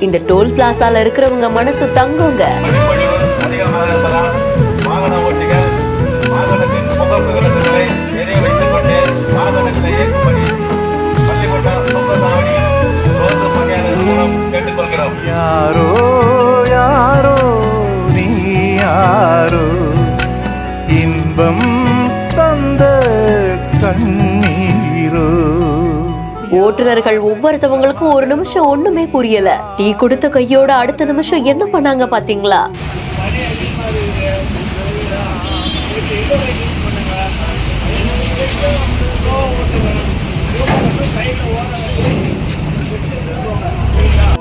இந்த டோல் பிளாசால இருக்கிறவங்க மனசு தங்குங்க. யாரோ யாரோ நீ யாரோ இன்பம் தந்த கண்ணீரோ. ஓட்டுநர்கள் ஒவ்வொருத்தவங்களுக்கும் ஒரு நிமிஷம் ஒண்ணுமே புரியல. டீ கொடுத்த கையோட அடுத்த நிமிஷம் என்ன பண்ணாங்க பாத்தீங்களா?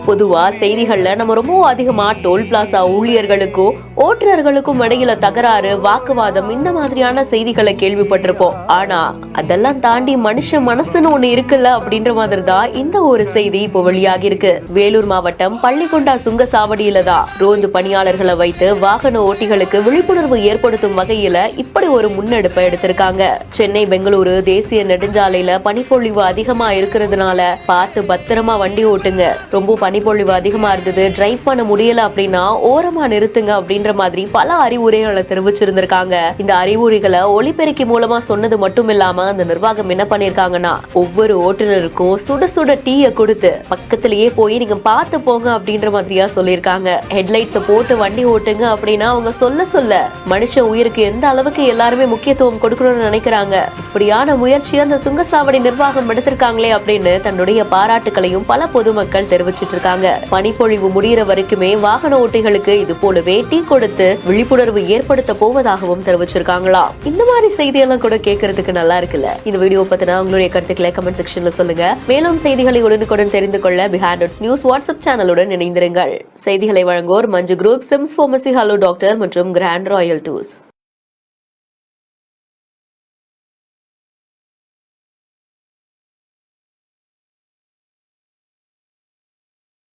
பொதுவா செய்திகள்ல நம்ம ரொம்ப அதிகமா டோல் பிளாசா ஊழியர்களுக்கும் ஓட்டுநர்களுக்கும் இடையில தகராறு, வாக்குவாதம் இந்த மாதிரியான செய்திகளை கேள்விப்பட்டிருப்போம். ஆனா அதெல்லாம் தாண்டி மனுஷ மனசுன்னு ஒண்ணு இருக்குல்ல அப்படின்ற மாதிரி தான் இந்த ஒரு செய்தி இப்போ வெளியாகி இருக்கு. வேலூர் மாவட்டம் பள்ளிகொண்டா சுங்க சாவடியில தான் ரோந்து பணியாளர்களை வைத்து வாகன ஓட்டிகளுக்கு விழிப்புணர்வு ஏற்படுத்தும் வகையில இப்படி ஒரு முன்னெடுப்பை எடுத்திருக்காங்க. சென்னை பெங்களூரு தேசிய நெடுஞ்சாலையில பனிப்பொழிவு அதிகமா இருக்கிறதுனால பார்த்து பத்திரமா வண்டி ஓட்டுங்க. ரொம்ப பனிப்பொழிவு அதிகமா இருந்தது, டிரைவ் பண்ண முடியல அப்படின்னா ஓரமா நிறுத்துங்க அப்படின்ற மாதிரி பல அறிவுரைகளை தெரிவிச்சிருந்திருக்காங்க. இந்த அறிவுரைகளை ஒலிபெருக்கி மூலமா சொன்னது மட்டும் இல்லாம அந்த நிர்வாகம் என்ன பண்ணிருக்காங்கன்னா ஒவ்வொரு ஓட்டுநருக்கும் சுட சுட டீயை கொடுத்து பக்கத்திலேயே போய் நீங்க பார்த்து போங்க அப்படின்ற மாதிரியா சொல்லியிருக்காங்க. ஹெட்லைட்ஸை போட்டு வண்டி ஓட்டுங்க அப்படின்னா அவங்க சொல்ல சொல்ல மனுஷ உயிருக்கு எந்த அளவுக்கு எல்லாருமே முக்கியத்துவம் கொடுக்கணும்னு நினைக்கிறாங்க. இப்படியான முயற்சியை அந்த சுங்கசாவடி நிர்வாகம் எடுத்திருக்காங்களே அப்படின்னு தன்னுடைய பாராட்டுகளையும் பல பொதுமக்கள் தெரிவிச்சிட்டு இருக்காங்க. பனிப்பொழிவு முடிகிற வரைக்குமே வாகன ஓட்டிகளுக்கு இது போலவே டீ கொடுத்து விழிப்புணர்வு ஏற்படுத்த போவதாகவும் தெரிவிச்சிருக்காங்களா. இந்த மாதிரி செய்தியெல்லாம் கூட கேட்கறதுக்கு நல்லா இருக்குல்ல. இந்த வீடியோ பத்தின உங்களுடைய கருத்துக்களை கமெண்ட் செக்ஷன்ல சொல்லுங்க. மேலும் செய்திகளை உடனுக்குடன் தெரிந்து கொள்ள பிஹைண்ட் நியூஸ் வாட்ஸ்அப் சேனலுடன் இணைந்திருங்கள். செய்திகளை வழங்குவோர் Manju group, Sims pharmacy, hello doctor மற்றும் கிராண்ட் ராயல் டூர்ஸ்.